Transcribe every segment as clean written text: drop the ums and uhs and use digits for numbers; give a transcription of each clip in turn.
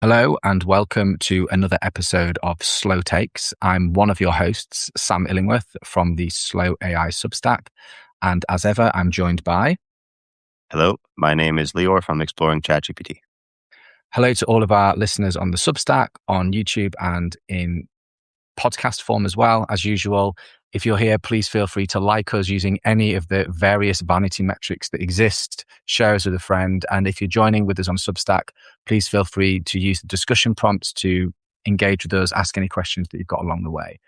Hello and welcome to another episode of Slow Takes. I'm one of your hosts, Sam Illingworth from the Slow AI Substack. And as ever, I'm joined by... Hello, my name is Lior from Exploring ChatGPT. Hello to all of our listeners on the Substack, on YouTube and in podcast form as well. As usual, if you're here, please feel free to like us using any of the various vanity metrics that exist, share us with a friend. And if you're joining with us on Substack, please feel free to use the discussion prompts to engage with us, ask any questions that you've got along the way.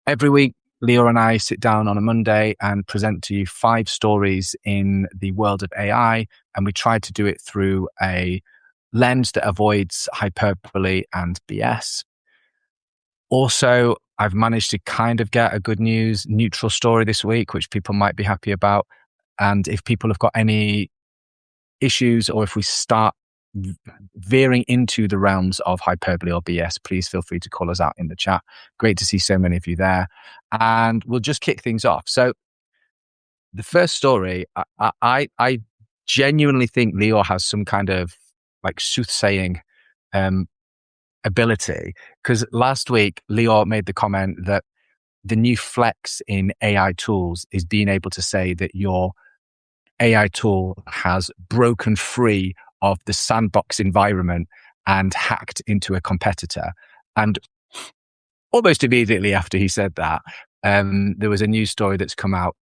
Every week, Leo and I sit down on a Monday and present to you 5 stories in the world of AI. And we try to do it through a lens that avoids hyperbole and BS. Also, I've managed to kind of get a good news, neutral story this week, which people might be happy about. And if people have got any issues or if we start veering into the realms of hyperbole or BS, please feel free to call us out in the chat. Great to see so many of you there. And we'll just kick things off. So the first story, I genuinely think Leo has some kind of like soothsaying ability, because last week Leo made the comment that the new flex in AI tools is being able to say that your AI tool has broken free of the sandbox environment and hacked into a competitor. And almost immediately after he said that, there was a news story that's come out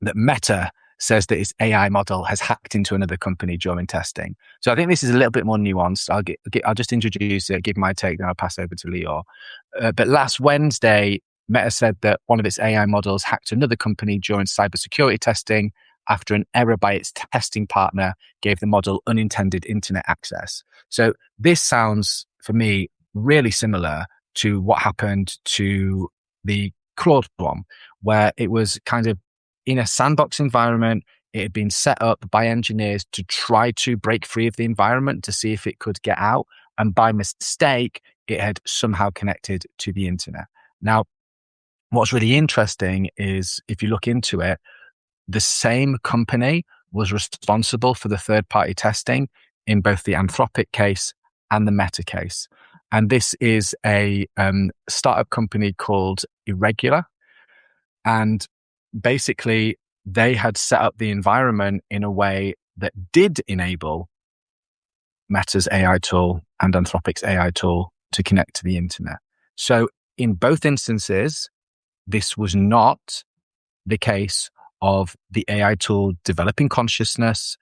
that Meta says that its AI model has hacked into another company during testing. So I think this is a little bit more nuanced. I'll just introduce it, give my take, then I'll pass over to Leo. But last Wednesday, Meta said that one of its AI models hacked another company during cybersecurity testing after an error by its testing partner gave the model unintended internet access. So this sounds, for me, really similar to what happened to the Claude one, where it was kind of in a sandbox environment. It had been set up by engineers to try to break free of the environment to see if it could get out. And by mistake, it had somehow connected to the internet. Now, what's really interesting is if you look into it, the same company was responsible for the third-party testing in both the Anthropic case and the Meta case. And this is a startup company called Irregular. And basically, they had set up the environment in a way that did enable Meta's AI tool and Anthropic's AI tool to connect to the internet. So in both instances, this was not the case of the AI tool developing consciousness,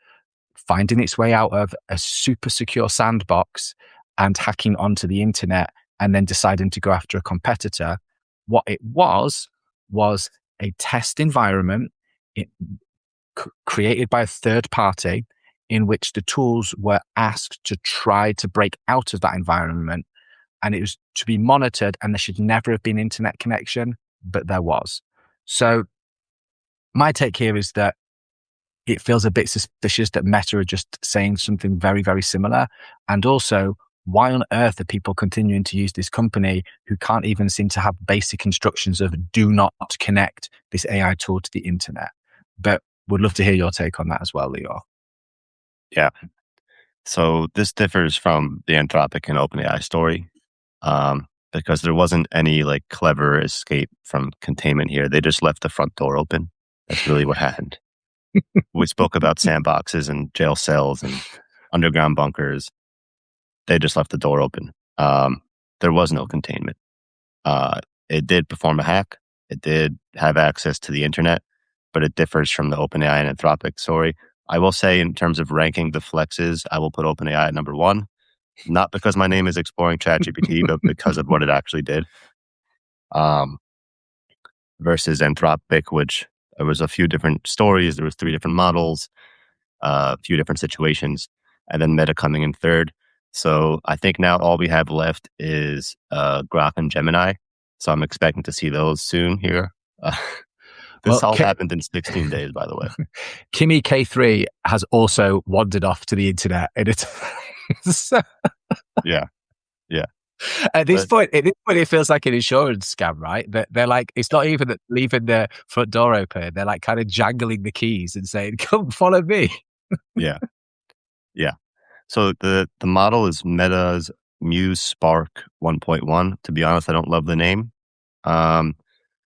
finding its way out of a super secure sandbox and hacking onto the internet and then deciding to go after a competitor. What it was a test environment created by a third party in which the tools were asked to try to break out of that environment. And it was to be monitored, and there should never have been internet connection, but there was. So my take here is that it feels a bit suspicious that Meta are just saying something very, very similar. And also, why on earth are people continuing to use this company who can't even seem to have basic instructions of do not connect this AI tool to the internet? But would love to hear your take on that as well, Leo. Yeah. So this differs from the Anthropic and OpenAI story because there wasn't any like clever escape from containment here. They just left the front door open. That's really what happened. We spoke about sandboxes and jail cells and underground bunkers. They just left the door open. There was no containment. It did perform a hack. It did have access to the internet, but it differs from the OpenAI and Anthropic story. I will say in terms of ranking the flexes, I will put OpenAI at number 1, not because my name is Exploring ChatGPT, but because of what it actually did. Versus Anthropic, which there was a few different stories. There was 3 different models, a few different situations, and then Meta coming in third. So I think now all we have left is Grok and Gemini. So I'm expecting to see those soon here. This all happened in 16 days, by the way. Kimi K3 has also wandered off to the internet. Yeah. At this point, it feels like an insurance scam, right? They're like, it's not even that leaving the front door open. They're like kind of jangling the keys and saying, "Come follow me." Yeah. So the model is Meta's Muse Spark 1.1. To be honest, I don't love the name. Um,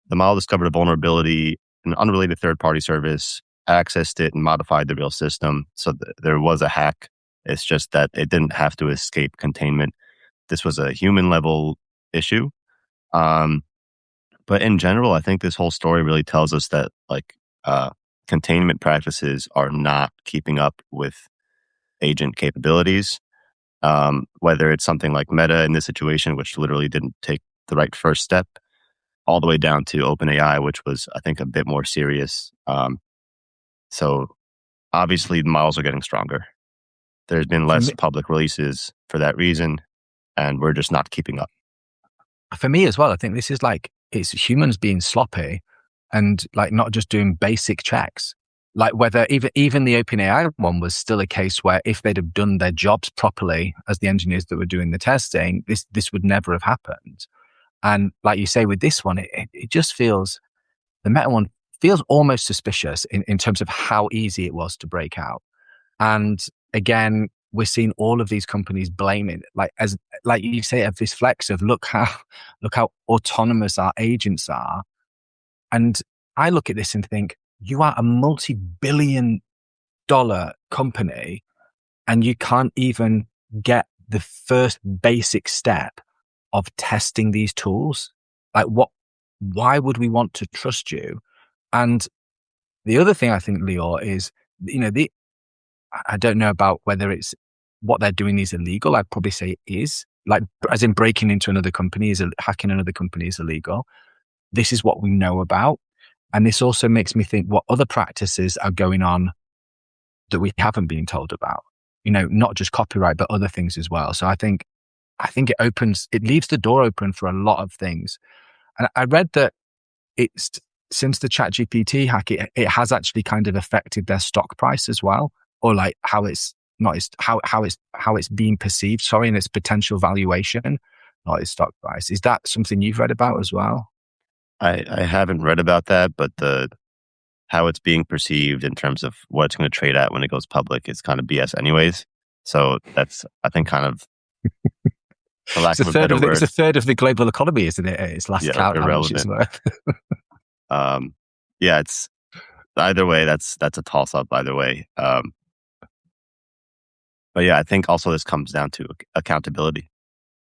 the model discovered a vulnerability in an unrelated third-party service, accessed it, and modified the real system. So there was a hack. It's just that it didn't have to escape containment. This was a human-level issue. Um, but in general, I think this whole story really tells us that uh, containment practices are not keeping up with agent capabilities. Whether it's something like Meta in this situation, which literally didn't take the right first step, all the way down to OpenAI, which was, I think, a bit more serious. So obviously, the models are getting stronger. There's been less public releases for that reason, and we're just not keeping up. For me as well, I think this is like, it's humans being sloppy and like not just doing basic checks. Like whether even the OpenAI one was still a case where if they'd have done their jobs properly as the engineers that were doing the testing, this would never have happened. And like you say with this one, it just feels, the Meta one feels almost suspicious in terms of how easy it was to break out. And again, we're seeing all of these companies blaming it, like you say, of this flex of look how autonomous our agents are. And I look at this and think, you are a multi-billion-dollar company and you can't even get the first basic step of testing these tools. Like why would we want to trust you? And the other thing I think, Leo, is, I don't know about whether it's what they're doing is illegal. I'd probably say it is, like, as in breaking into another company hacking another company is illegal. This is what we know about. And this also makes me think what other practices are going on that we haven't been told about, not just copyright, but other things as well. So I think it leaves the door open for a lot of things. And I read that it's, since the ChatGPT hack, it has actually kind of affected their stock price as well, or like how it's being perceived, and its potential valuation, not its stock price. Is that something you've read about as well? I haven't read about that, but how it's being perceived in terms of what it's going to trade at when it goes public is kind of BS anyways. So that's, I think, kind of, for lack of a better word, it's a third of the global economy, isn't it? It's last count how much it's worth. Yeah, it's either way. That's a toss up either way. But yeah, I think also this comes down to accountability.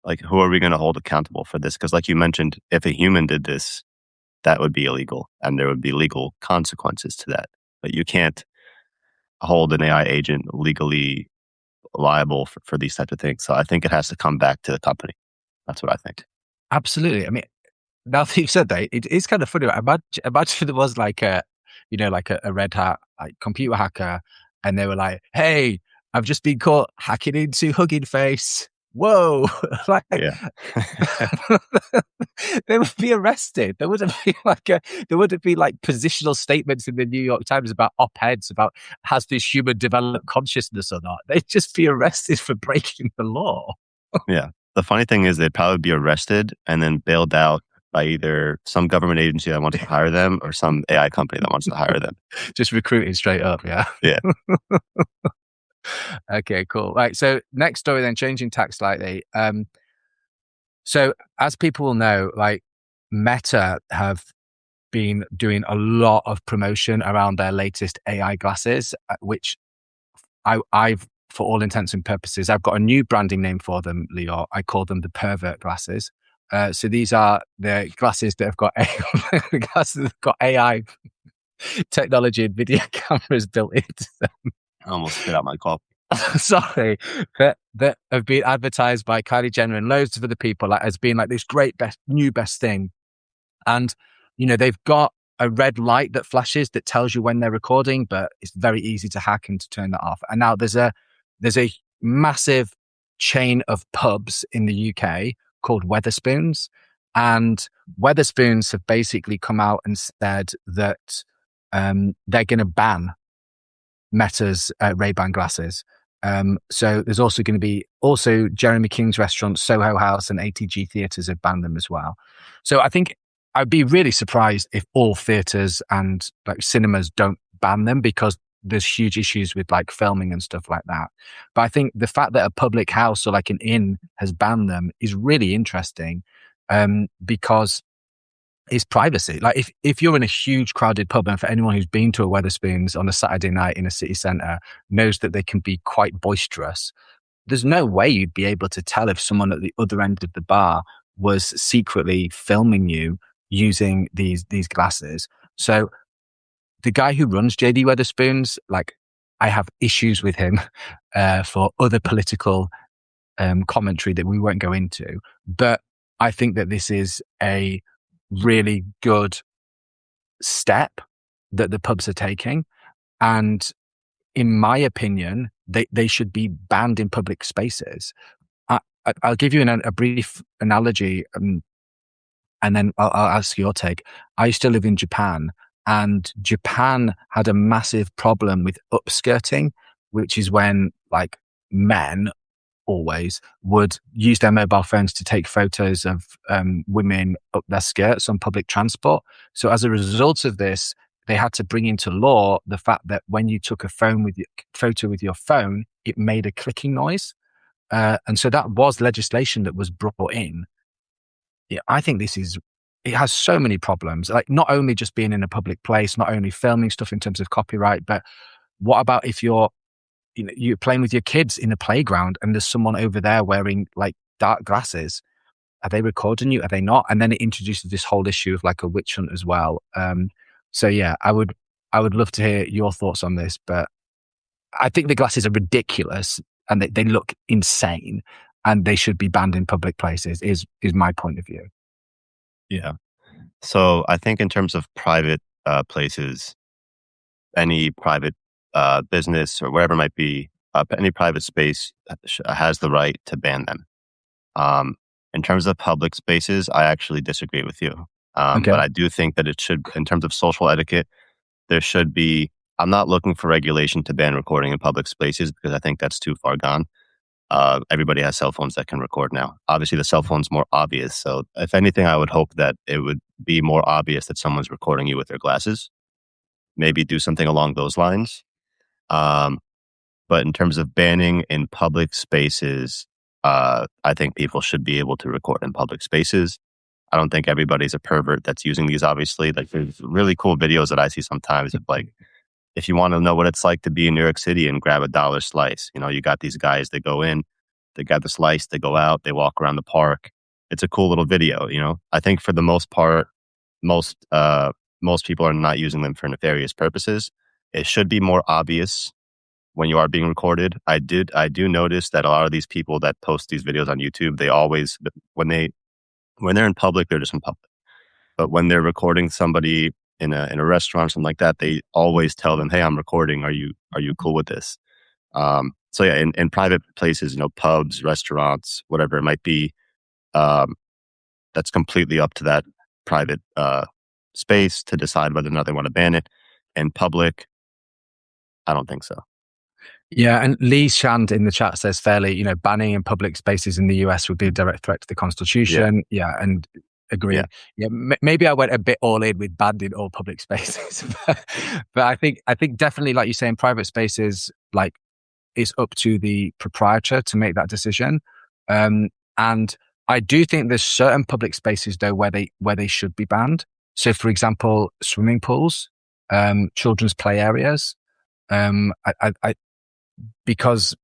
Like, who are we going to hold accountable for this? Because like you mentioned, if a human did this, that would be illegal and there would be legal consequences to that. But you can't hold an AI agent legally liable for these types of things. So I think it has to come back to the company. That's what I think. Absolutely. I mean, now that you've said that, it is kind of funny. Imagine if there was like a red hat, like computer hacker, and they were like, "Hey, I've just been caught hacking into Hugging Face. Whoa!" Like, yeah. They would be arrested. There wouldn't be like positional statements in the New York Times about op-eds about has this human developed consciousness or not. They'd just be arrested for breaking the law. Yeah. The funny thing is they'd probably be arrested and then bailed out by either some government agency that wants to hire them or some AI company that wants to hire them. Just recruiting straight up, yeah? Yeah. Okay, cool. Right, so next story then, changing tack slightly. So as people will know, like Meta have been doing a lot of promotion around their latest AI glasses, which I've, for all intents and purposes, I've got a new branding name for them, Leo. I call them the pervert glasses. So these are the glasses that have got AI technology and video cameras built into them. I almost spit out my coffee. Sorry, that have been advertised by Kylie Jenner and loads of other people like as being like this great best thing. And they've got a red light that flashes that tells you when they're recording, but it's very easy to hack and to turn that off. And now there's a massive chain of pubs in the UK called Weatherspoons, and Weatherspoons have basically come out and said that they're going to ban Meta's Ray-Ban glasses. So there's also going to be Jeremy King's restaurant, Soho House, and ATG theatres have banned them as well. So I think I'd be really surprised if all theatres and like cinemas don't ban them, because there's huge issues with like filming and stuff like that. But I think the fact that a public house or like an inn has banned them is really interesting, because it's privacy. Like if you're in a huge crowded pub, and for anyone who's been to a Weatherspoons on a Saturday night in a city centre knows that they can be quite boisterous, there's no way you'd be able to tell if someone at the other end of the bar was secretly filming you using these glasses. So the guy who runs JD Weatherspoons, like, I have issues with him for other political commentary that we won't go into. But I think that this is a really good step that the pubs are taking. And in my opinion, they should be banned in public spaces. I'll give you a brief analogy, and then I'll ask your take. I used to live in Japan, and Japan had a massive problem with upskirting, which is when like men always would use their mobile phones to take photos of women up their skirts on public transport. So as a result of this, they had to bring into law the fact that when you took a photo with your phone, it made a clicking noise. And so that was legislation that was brought in. Yeah, I think it has so many problems. Like, not only just being in a public place, not only filming stuff in terms of copyright, but what about if you're playing with your kids in a playground and there's someone over there wearing like dark glasses? Are they recording you? Are they not? And then it introduces this whole issue of like a witch hunt as well. So yeah, I would love to hear your thoughts on this, but I think the glasses are ridiculous and they look insane, and they should be banned in public places is my point of view. Yeah. So I think in terms of private places, any private business or wherever it might be, any private space has the right to ban them. In terms of public spaces, I actually disagree with you. But Okay. I do think that it should, in terms of social etiquette, there should be. I'm not looking for regulation to ban recording in public spaces because I think that's too far gone. Everybody has cell phones that can record now. Obviously, the cell phone's more obvious. So, if anything, I would hope that it would be more obvious that someone's recording you with their glasses. Maybe do something along those lines. Um, but in terms of banning in public spaces, I think people should be able to record in public spaces. I don't think everybody's a pervert that's using these, obviously. Like, there's really cool videos that I see sometimes of like, if you want to know what it's like to be in New York City and grab a dollar slice, you got these guys that go in, they grab the slice, they go out, they walk around the park. It's a cool little video. I think for the most part, most most people are not using them for nefarious purposes. It should be more obvious when you are being recorded. I do notice that a lot of these people that post these videos on YouTube, they always when they're in public, they're just in public. But when they're recording somebody in a restaurant or something like that, they always tell them, "Hey, I'm recording. Are you cool with this?" So yeah, in private places, pubs, restaurants, whatever it might be, um, that's completely up to that private space to decide whether or not they want to ban it. In public, I don't think so. Yeah, and Lee Shand in the chat says fairly, banning in public spaces in the US would be a direct threat to the Yeah, Constitution. Yeah, and yeah, agree. Yeah, maybe I went a bit all in with banning all public spaces, but I think definitely, like you say, in private spaces, like, it's up to the proprietor to make that decision. And I do think there's certain public spaces though where they should be banned. So, for example, swimming pools, children's play areas. I because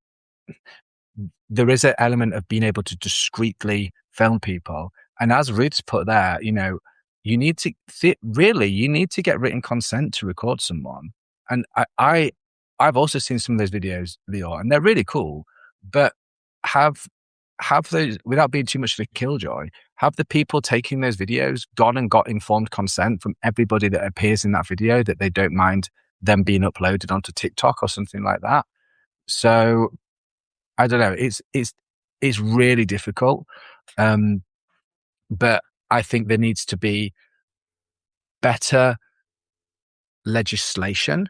there is an element of being able to discreetly film people. And as Ruth's put there, you need to really, you need to get written consent to record someone. And I've also seen some of those videos, Leo, and they're really cool. But have those, without being too much of a killjoy, have the people taking those videos gone and got informed consent from everybody that appears in that video that they don't mind them being uploaded onto TikTok or something like that. So I don't know. It's really difficult, but I think there needs to be better legislation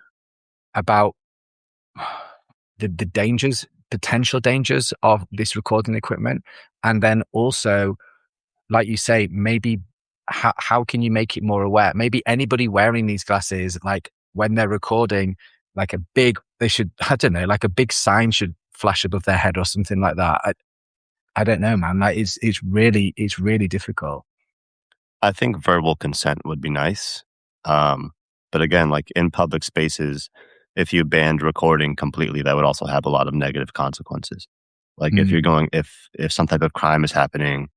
about the dangers, potential dangers of this recording equipment, and then also, like you say, maybe how can you make it more aware? Maybe anybody wearing these glasses, like when they're recording, like a big, they should, I don't know, like a big sign should flash above their head or something like that. I don't know, man. Like it's really difficult. I think verbal consent would be nice. Um, but again, like in public spaces, if you banned recording completely, that would also have a lot of negative consequences. Like if you're Mm, going, if some type of crime is happening,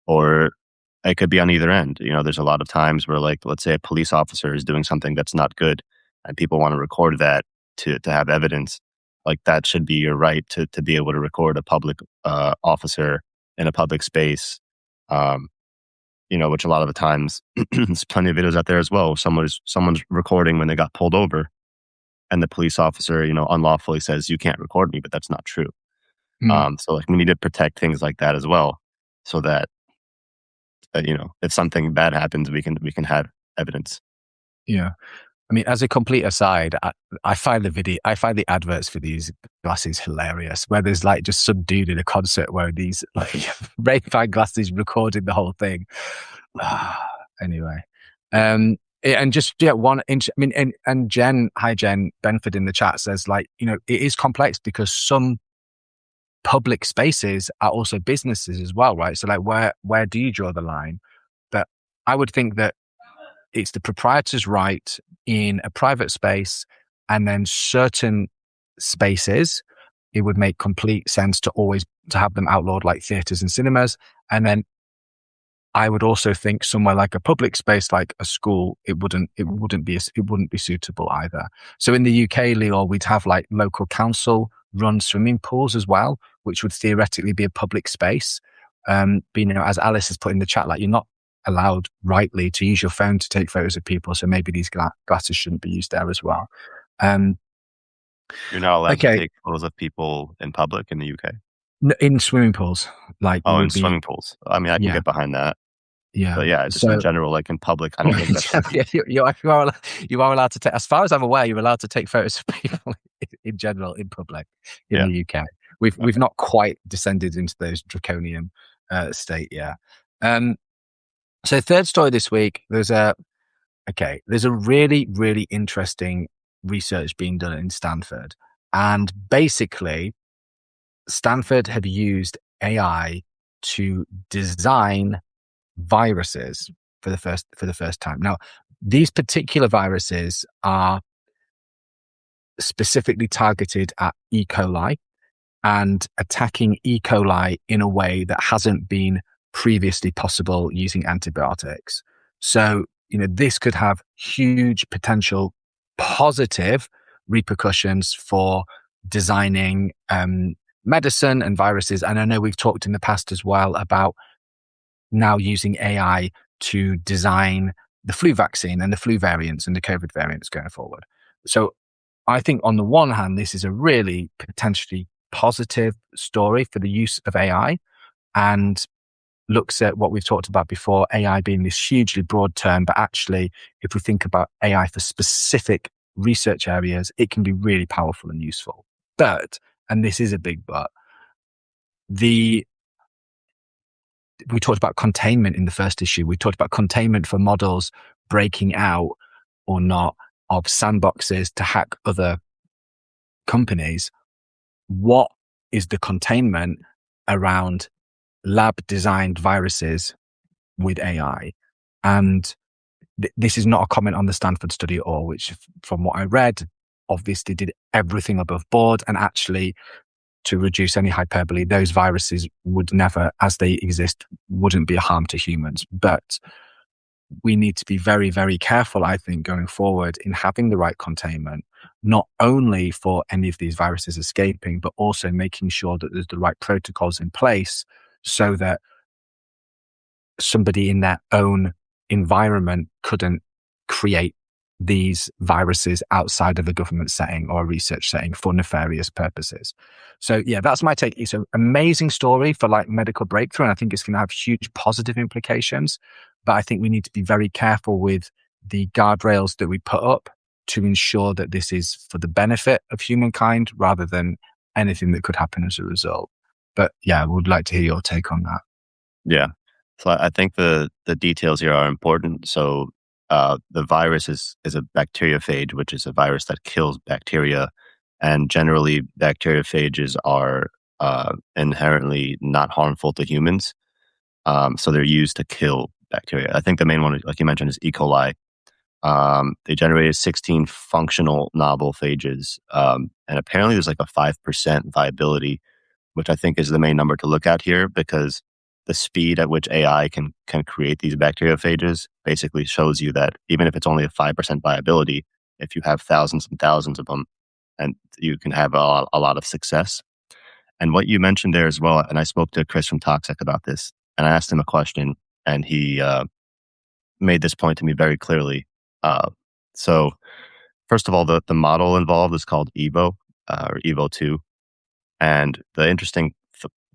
or it could be on either end. You know, there's a lot of times where, like, let's say a police officer is doing something that's not good, and people want to record that to have evidence. Like that should be your right to be able to record a public officer in a public space. Um, you know, which a lot of the times there's plenty of videos out there as well. Someone's recording when they got pulled over, and the police officer, you know, unlawfully says you can't record me, but that's not true. mm, So like we need to protect things like that as well, so that you know, if something bad happens, we can have evidence. yeah. I mean, as a complete aside, I find the adverts for these glasses hilarious. Where there's like just some dude in a concert wearing these like Ray-Ban glasses, recording the whole thing. Anyway, and just yeah, one inch. I mean, and Jen, hi Jen Benford in the chat says like, you know, it is complex because some public spaces are also businesses as well, right? So like, where do you draw the line? But I would think that it's the proprietor's right in a private space, and then certain spaces, it would make complete sense to always to have them outlawed, like theaters and cinemas. And then I would also think somewhere like a public space, like a school, it wouldn't be suitable either. So in the UK, Leo, we'd have like local council run swimming pools as well, which would theoretically be a public space. But, you know, as Alice has put in the chat, like you're not allowed rightly to use your phone to take photos of people. So maybe these glasses shouldn't be used there as well. Um, You're not allowed to okay. take photos of people in public in the UK. In swimming pools, like you Oh, in would be, swimming pools. I mean, I can yeah, get behind that. yeah. But yeah, just in So general, like in public, I don't think that's yeah, you are allowed to take, as far as I'm aware, you're allowed to take photos of people in general in public in yeah. the UK. We've Okay. not quite descended into those draconian state yet. Um, so third story this week, there's a really, really interesting research being done in Stanford. And basically, Stanford have used AI to design viruses for the first time. Now, these particular viruses are specifically targeted at E. coli and attacking E. coli in a way that hasn't been previously possible using antibiotics. So, you know, this could have huge potential positive repercussions for designing medicine and viruses. And I know we've talked in the past as well about now using AI to design the flu vaccine and the flu variants and the COVID variants going forward. So I think on the one hand, this is a really potentially positive story for the use of AI and looks at what we've talked about before, AI being this hugely broad term, but actually, if we think about AI for specific research areas, it can be really powerful and useful. But, and this is a big but, the we talked about containment in the first issue. We talked about containment for models breaking out or not of sandboxes to hack other companies. What is the containment around lab designed viruses with AI? And this is not a comment on the Stanford study at all, which from what I read, obviously did everything above board, and actually, to reduce any hyperbole, those viruses would never, as they exist, wouldn't be a harm to humans. But we need to be very, very careful, I think, going forward in having the right containment, not only for any of these viruses escaping, but also making sure that there's the right protocols in place so that somebody in their own environment couldn't create these viruses outside of a government setting or a research setting for nefarious purposes. So yeah, that's my take. It's an amazing story for like medical breakthrough, and I think it's going to have huge positive implications. But I think we need to be very careful with the guardrails that we put up to ensure that this is for the benefit of humankind rather than anything that could happen as a result. But yeah, I would like to hear your take on that. Yeah. So I think the details here are important. So the virus is a bacteriophage, which is a virus that kills bacteria, and generally bacteriophages are inherently not harmful to humans. So they're used to kill bacteria. I think the main one, like you mentioned, is E. coli. They generated 16 functional novel phages, and apparently there's like a 5% viability, which I think is the main number to look at here, because the speed at which AI can create these bacteriophages basically shows you that even if it's only a 5% viability, if you have thousands and thousands of them, and you can have a lot of success. And what you mentioned there as well, and I spoke to Chris from Toxic about this, and I asked him a question, and he made this point to me very clearly. So, first of all, the model involved is called Evo or Evo 2. And the interesting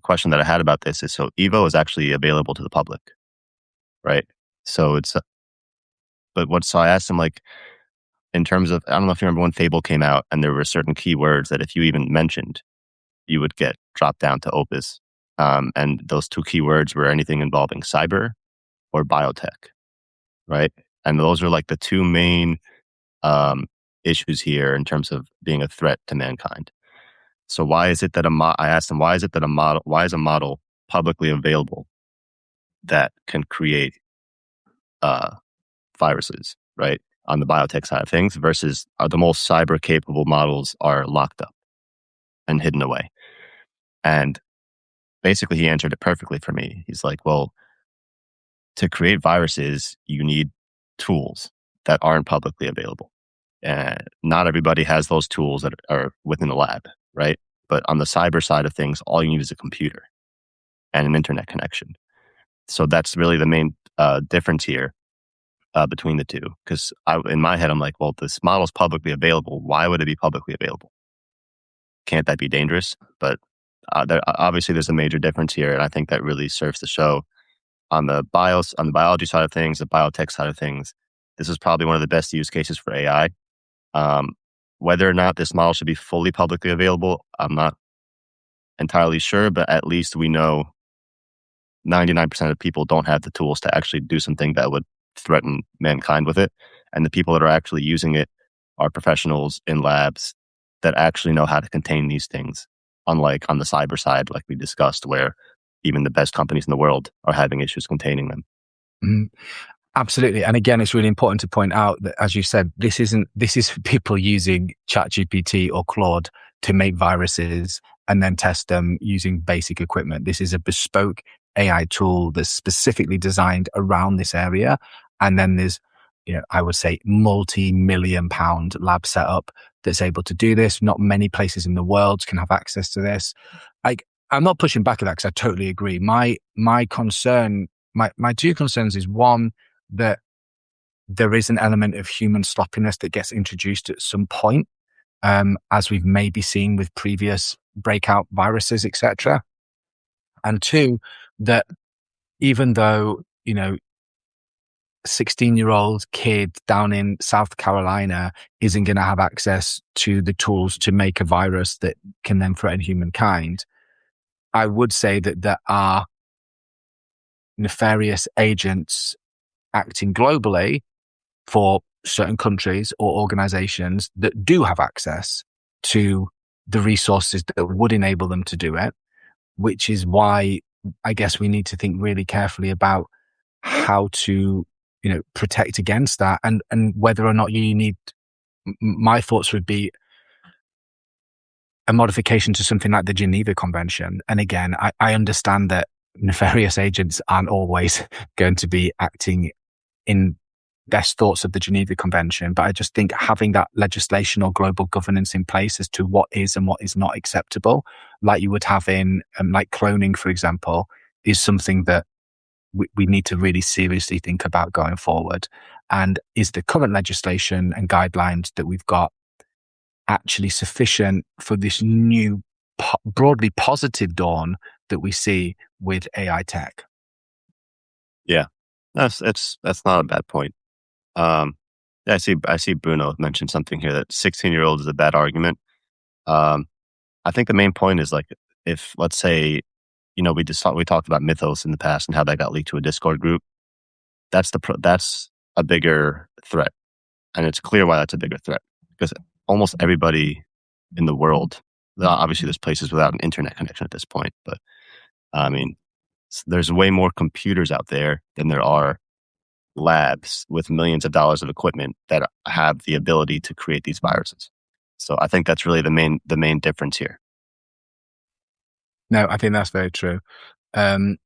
question that I had about this is, so Evo is actually available to the public, right? So so I asked him, like, in terms of, I don't know if you remember when Fable came out and there were certain keywords that if you even mentioned, you would get dropped down to Opus. And those two keywords were anything involving cyber or biotech, right? And those are like the two main um, issues here in terms of being a threat to mankind. So why is it that I asked him, why is a model publicly available that can create uh, viruses, right? On the biotech side of things versus the most cyber capable models are locked up and hidden away. And basically he answered it perfectly for me. He's like, well, to create viruses, you need tools that aren't publicly available. And not everybody has those tools that are within the lab, right? But on the cyber side of things, all you need is a computer and an internet connection. So that's really the main difference here between the two. Because in my head, I'm like, well, this model's publicly available. Why would it be publicly available? Can't that be dangerous? But obviously, there's a major difference here, and I think that really serves to show on the biology side of things, the biotech side of things. This is probably one of the best use cases for AI. Um, whether or not this model should be fully publicly available, I'm not entirely sure, but at least we know 99% of people don't have the tools to actually do something that would threaten mankind with it. And the people that are actually using it are professionals in labs that actually know how to contain these things. Unlike on the cyber side, like we discussed, where even the best companies in the world are having issues containing them. Mhm. Absolutely. And again, it's really important to point out that, as you said, this is people using ChatGPT or Claude to make viruses and then test them using basic equipment. This is a bespoke AI tool that's specifically designed around this area. And then there's, I would say multi-million pound lab setup that's able to do this. Not many places in the world can have access to this. I'm not pushing back at that because I totally agree. My concern, my two concerns is, one, that there is an element of human sloppiness that gets introduced at some point, as we've maybe seen with previous breakout viruses, etc. And two, that even though, 16-year-old kid down in South Carolina isn't going to have access to the tools to make a virus that can then threaten humankind, I would say that there are nefarious agents acting globally for certain countries or organizations that do have access to the resources that would enable them to do it, which is why I guess we need to think really carefully about how to, protect against that, and whether or not you need, my thoughts would be a modification to something like the Geneva Convention. And again, I understand that nefarious agents aren't always going to be acting in best thoughts of the Geneva Convention, but I just think having that legislation or global governance in place as to what is and what is not acceptable, like you would have in like cloning, for example, is something that we need to really seriously think about going forward. And is the current legislation and guidelines that we've got actually sufficient for this new broadly positive dawn that we see with AI tech? Yeah, that's not a bad point. I see Bruno mentioned something here that 16-year-old is a bad argument. I think the main point is, like, if, let's say, we talked about Mythos in the past and how that got leaked to a Discord group. That's a bigger threat. And it's clear why that's a bigger threat, because almost everybody in the world, obviously there's places without an internet connection at this point, but I mean, there's way more computers out there than there are labs with millions of dollars of equipment that have the ability to create these viruses. So I think that's really the main difference here. No, I think that's very true. Um,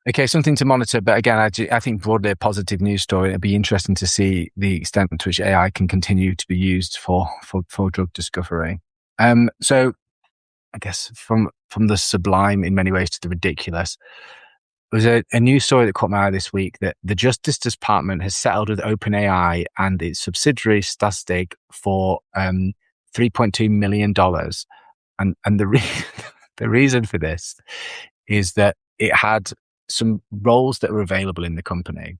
okay, something to monitor, but again, I think broadly a positive news story. It'd be interesting to see the extent to which AI can continue to be used for drug discovery. So I guess from the sublime in many ways to the ridiculous, there was a news story that caught my eye this week that the Justice Department has settled with OpenAI and its subsidiary Stastic for $3.2 million. And the reason for this is that it had some roles that were available in the company.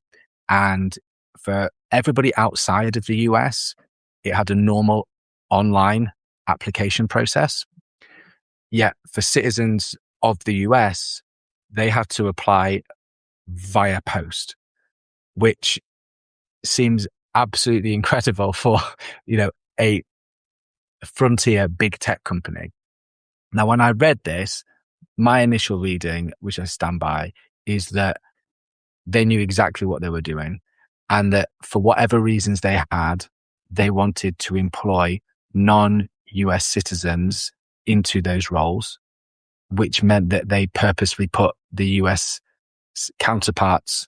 And for everybody outside of the US, it had a normal online application process. Yet for citizens of the US, they had to apply via post, which seems absolutely incredible for, a frontier big tech company. Now, when I read this, my initial reading, which I stand by, is that they knew exactly what they were doing, and that for whatever reasons they had, they wanted to employ non-US citizens into those roles, which meant that they purposely put the US counterparts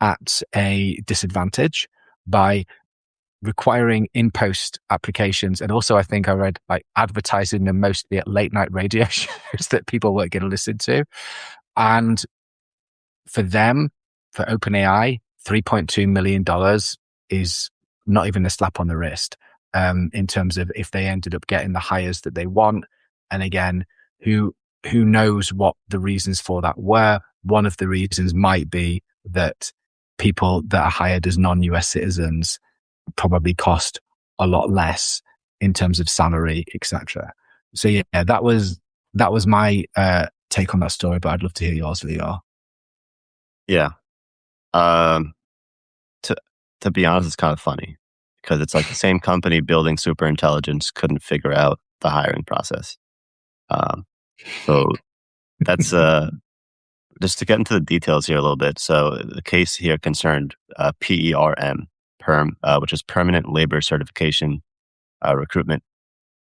at a disadvantage by requiring in-post applications. And also, I think I read advertising them mostly at late night radio shows that people weren't going to listen to. And for them, for OpenAI, $3.2 million is not even a slap on the wrist in terms of if they ended up getting the hires that they want. And again, who knows what the reasons for that were. One of the reasons might be that people that are hired as non-US citizens probably cost a lot less in terms of salary, etc. So yeah, that was my take on that story, but I'd love to hear yours, Leo. Yeah. To be honest, it's kind of funny because it's like the same company building super intelligence couldn't figure out the hiring process. So that's just to get into the details here a little bit. So the case here concerned PERM, which is Permanent Labor Certification Recruitment.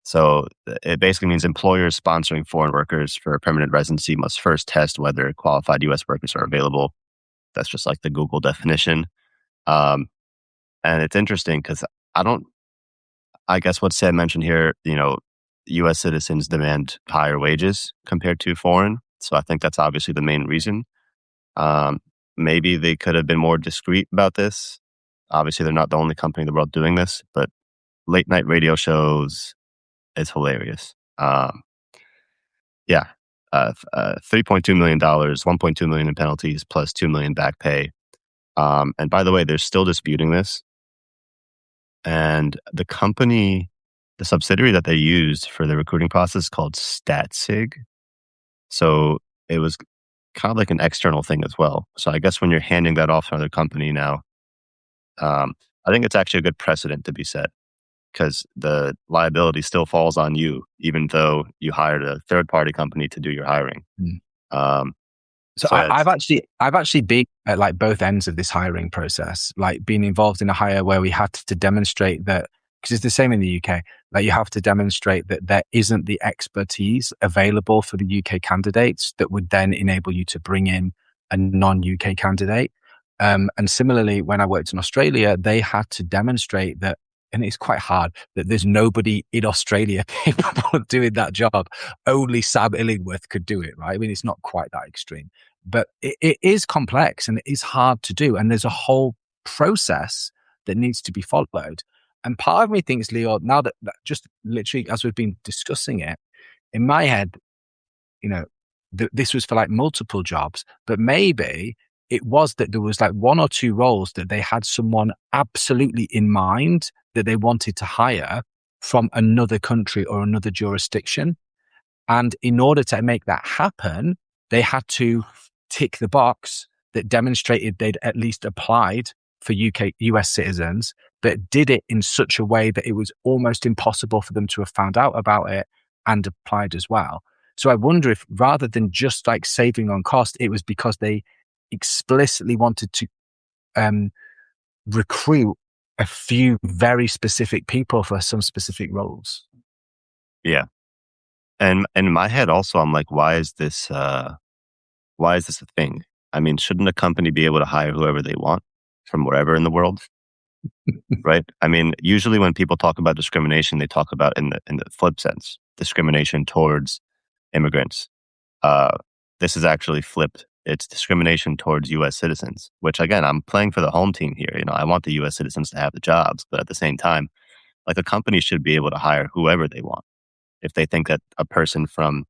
So it basically means employers sponsoring foreign workers for permanent residency must first test whether qualified U.S. workers are available. That's just like the Google definition. And it's interesting because I guess what Sam mentioned here, U.S. citizens demand higher wages compared to foreign. So I think that's obviously the main reason. Maybe they could have been more discreet about this. Obviously, they're not the only company in the world doing this, but late night radio shows is hilarious. Yeah, $3.2 million, $1.2 million in penalties plus $2 million back pay. And by the way, they're still disputing this. And the company, the subsidiary that they used for the recruiting process is called StatSig. So it was kind of like an external thing as well. So I guess when you're handing that off to another company now, I think it's actually a good precedent to be set because the liability still falls on you, even though you hired a third-party company to do your hiring. So I've actually been at both ends of this hiring process, being involved in a hire where we had to demonstrate that, because it's the same in the UK, you have to demonstrate that there isn't the expertise available for the UK candidates that would then enable you to bring in a non-UK candidate. And similarly, when I worked in Australia, they had to demonstrate that, and it's quite hard, that there's nobody in Australia capable of doing that job. Only Sam Illingworth could do it, right? I mean, it's not quite that extreme, but it is complex and it is hard to do. And there's a whole process that needs to be followed. And part of me thinks, Leo, now that just literally as we've been discussing it, in my head, this was for multiple jobs, but maybe it was that there was one or two roles that they had someone absolutely in mind that they wanted to hire from another country or another jurisdiction. And in order to make that happen, they had to tick the box that demonstrated they'd at least applied for US citizens, but did it in such a way that it was almost impossible for them to have found out about it and applied as well. So I wonder if rather than just like saving on cost, it was because they explicitly wanted to recruit a few very specific people for some specific roles. Yeah. And in my head also, I'm like, why is this a thing? I mean, shouldn't a company be able to hire whoever they want from wherever in the world? Right? I mean, usually when people talk about discrimination, they talk about in the flip sense, discrimination towards immigrants. Uh, this is actually flipped. It's discrimination towards U.S. citizens, which again, I'm playing for the home team here. You know, I want the U.S. citizens to have the jobs, but at the same time, like a company should be able to hire whoever they want. If they think that a person from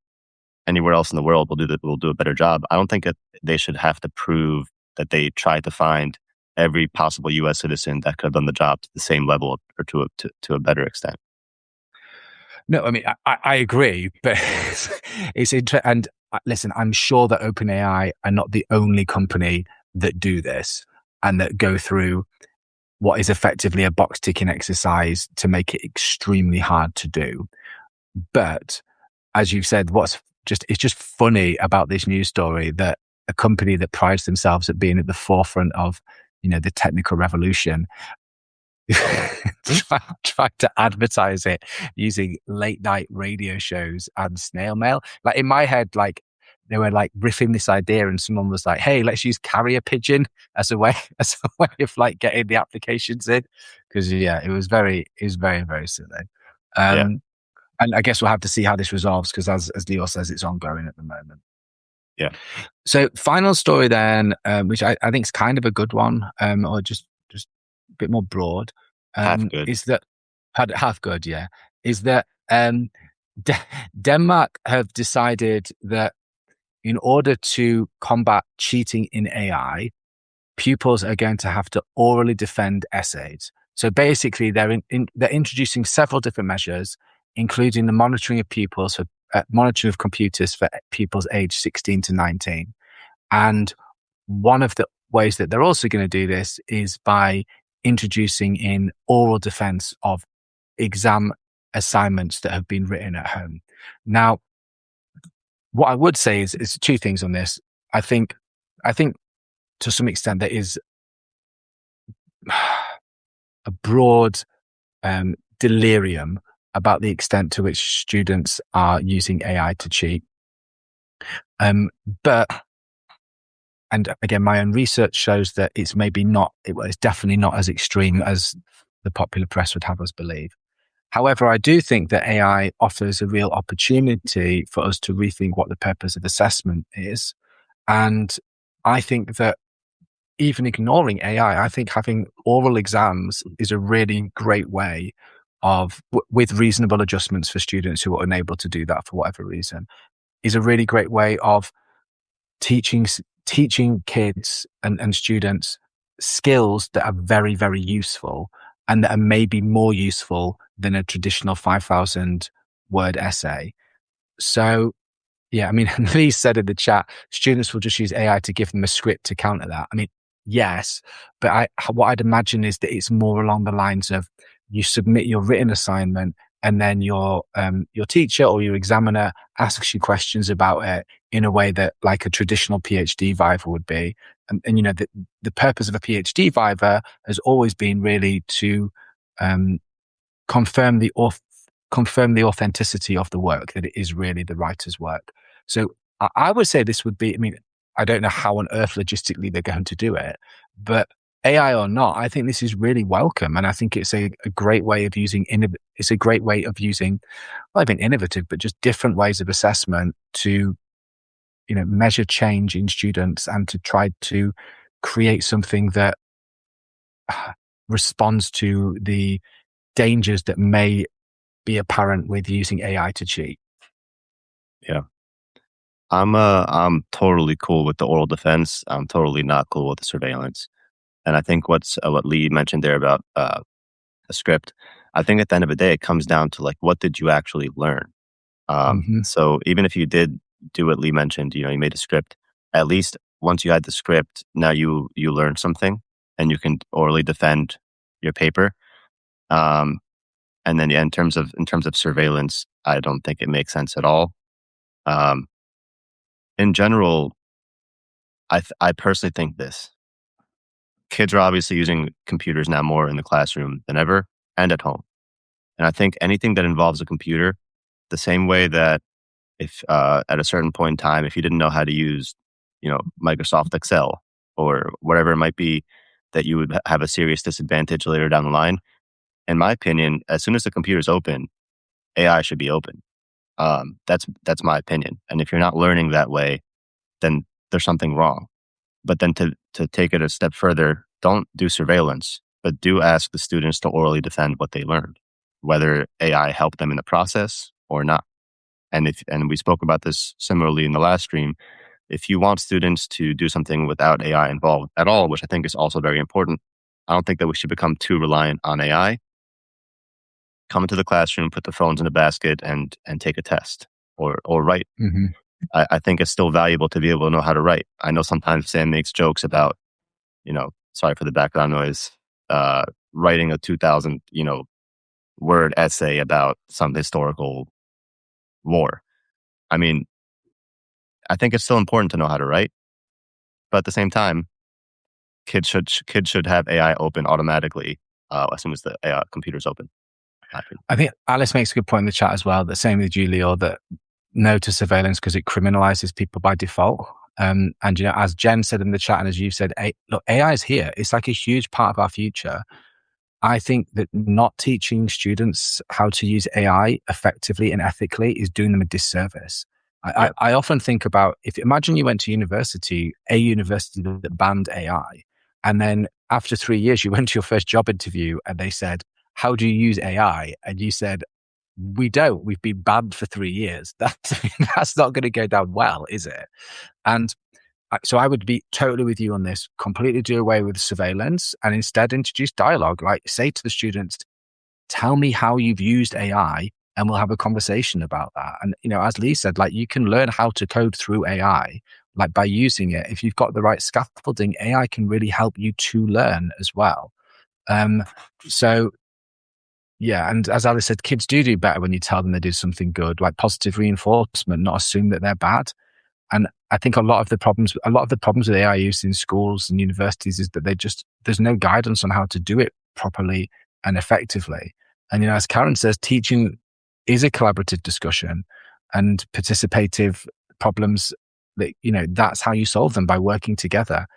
anywhere else in the world will do a better job, I don't think that they should have to prove that they tried to find every possible U.S. citizen that could have done the job to the same level or to a better extent. No, I mean, I agree, but it's interesting. And listen, I'm sure that OpenAI are not the only company that do this and that go through what is effectively a box ticking exercise to make it extremely hard to do. But as you've said, it's just funny about this news story that a company that prides themselves at being at the forefront of, the technical revolution tried to advertise it using late night radio shows and snail mail. Like in my head, like they were like riffing this idea and someone was like, hey, let's use carrier pigeon as a way of like getting the applications in. Cause it was very, very silly. Yeah. And I guess we'll have to see how this resolves because as Leo says, it's ongoing at the moment. Yeah. So final story then, which I think is kind of a good one, or just a bit more broad, Half good. is that half good, yeah, is that Denmark have decided that in order to combat cheating in AI, pupils are going to have to orally defend essays. So basically, they're introducing several different measures, including the monitoring of pupils for monitoring of computers for pupils aged 16 to 19. And one of the ways that they're also going to do this is by introducing in oral defense of exam assignments that have been written at home. Now, what I would say is two things on this. I think to some extent there is a broad delirium about the extent to which students are using AI to cheat. But again, my own research shows that it's definitely not as extreme as the popular press would have us believe. However, I do think that AI offers a real opportunity for us to rethink what the purpose of assessment is. And I think that even ignoring AI, I think having oral exams is a really great way of, with reasonable adjustments for students who are unable to do that for whatever reason, is a really great way of teaching kids and students skills that are very, very useful and that are maybe more useful than a traditional 5,000 word essay. So, yeah, I mean, Lee said in the chat, students will just use AI to give them a script to counter that. I mean, yes, but what I'd imagine is that it's more along the lines of you submit your written assignment and then your teacher or your examiner asks you questions about it in a way that like a traditional PhD viva would be. And the purpose of a PhD viva has always been really to confirm the authenticity of the work, that it is really the writer's work. So I would say this would be, I mean, I don't know how on earth logistically they're going to do it, but AI or not, I think this is really welcome. And I think it's a great way of using, it's a great way of using, not even innovative, but just different ways of assessment to, measure change in students and to try to create something that responds to the dangers that may be apparent with using AI to cheat. Yeah. I'm totally cool with the oral defense. I'm totally not cool with the surveillance. And I think what Lee mentioned there about a script, I think at the end of the day, it comes down to like, what did you actually learn? So even if you did do what Lee mentioned, you made a script, at least once you had the script, now you learned something and you can orally defend your paper. Um, and then yeah, in terms of surveillance, I don't think it makes sense at all. Um, in general, I personally think this: kids are obviously using computers now more in the classroom than ever and at home. And I think anything that involves a computer, the same way that if at a certain point in time, if you didn't know how to use, Microsoft Excel or whatever it might be, that you would have a serious disadvantage later down the line. In my opinion, as soon as the computer's open, AI should be open. That's my opinion. And if you're not learning that way, then there's something wrong. But then to take it a step further, don't do surveillance, but do ask the students to orally defend what they learned, whether AI helped them in the process or not. And we spoke about this similarly in the last stream. If you want students to do something without AI involved at all, which I think is also very important, I don't think that we should become too reliant on AI. Come into the classroom, put the phones in a basket, and take a test or write. Hmm. I think it's still valuable to be able to know how to write. I know sometimes Sam makes jokes about, sorry for the background noise, writing a 2,000, word essay about some historical war. I mean, I think it's still important to know how to write, but at the same time, kids should have AI open automatically as soon as the AI computer's open. I think Alice makes a good point in the chat as well. The same with you, Leo, that no to surveillance because it criminalizes people by default. And as Jen said in the chat, and as you said, look, AI is here. It's like a huge part of our future. I think that not teaching students how to use AI effectively and ethically is doing them a disservice. Yeah. I often think about, imagine you went to university, a university that banned AI, and then after 3 years, you went to your first job interview and they said, how do you use AI? And you said, we don't. We've been banned for 3 years. That's not going to go down well, is it? And so I would be totally with you on this. Completely do away with surveillance and instead introduce dialogue. Like say to the students, tell me how you've used AI and we'll have a conversation about that. And, as Lee said, like you can learn how to code through AI, like by using it. If you've got the right scaffolding, AI can really help you to learn as well. So yeah, and as Alice said, kids do better when you tell them they do something good, like positive reinforcement, not assume that they're bad. And I think a lot of the problems with AI use in schools and universities is that there's no guidance on how to do it properly and effectively. And, as Karen says, teaching is a collaborative discussion and participative problems that, that's how you solve them, by working together.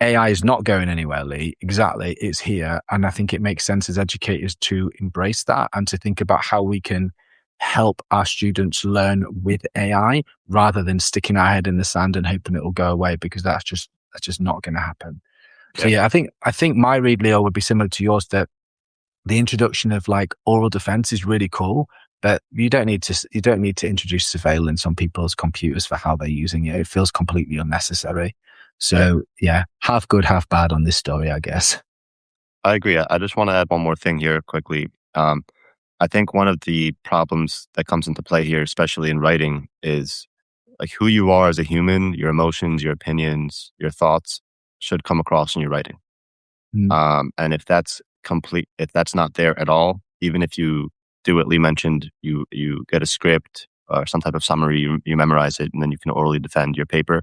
AI is not going anywhere, Lee. Exactly. It's here. And I think it makes sense as educators to embrace that and to think about how we can help our students learn with AI rather than sticking our head in the sand and hoping it will go away, because that's just not going to happen. So yeah, I think my read, Leo, would be similar to yours, that the introduction of like oral defense is really cool, but you don't need to introduce surveillance on people's computers for how they're using it. It feels completely unnecessary. So yeah, half good, half bad on this story, I guess. I agree. I just want to add one more thing here quickly. I think one of the problems that comes into play here, especially in writing, is like who you are as a human, your emotions, your opinions, your thoughts should come across in your writing. And if that's not there at all, even if you do what Lee mentioned, you get a script or some type of summary, you memorize it, and then you can orally defend your paper.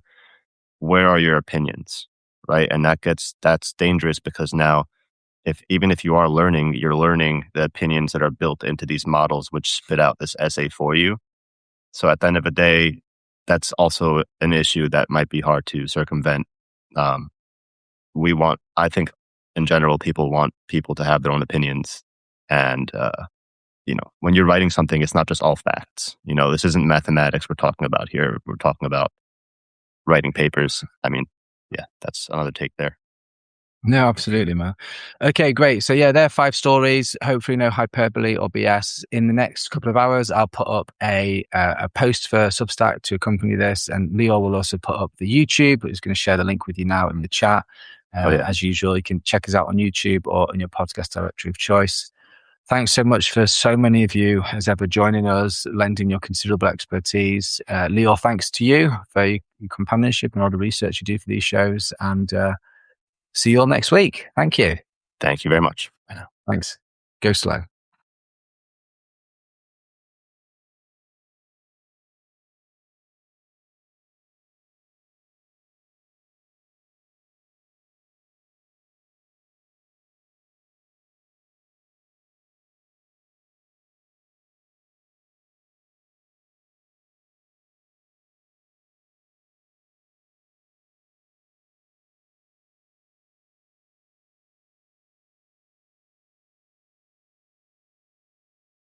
Where are your opinions, right? And that's dangerous, because now, even if you are learning, you're learning the opinions that are built into these models, which spit out this essay for you. So at the end of the day, that's also an issue that might be hard to circumvent. I think in general, people want people to have their own opinions. And, when you're writing something, it's not just all facts. This isn't mathematics we're talking about here. We're talking about writing papers. I mean, yeah, that's another take there. No, absolutely, man. Okay, great. So yeah, there are 5 stories. Hopefully no hyperbole or BS. In the next couple of hours, I'll put up a post for Substack to accompany this. And Leo will also put up the YouTube. He's going to share the link with you now in the chat. As usual, you can check us out on YouTube or in your podcast directory of choice. Thanks so much for so many of you as ever joining us, lending your considerable expertise. Leo, thanks to you for your companionship and all the research you do for these shows. And see you all next week. Thank you. Thank you very much. Thanks. Go slow.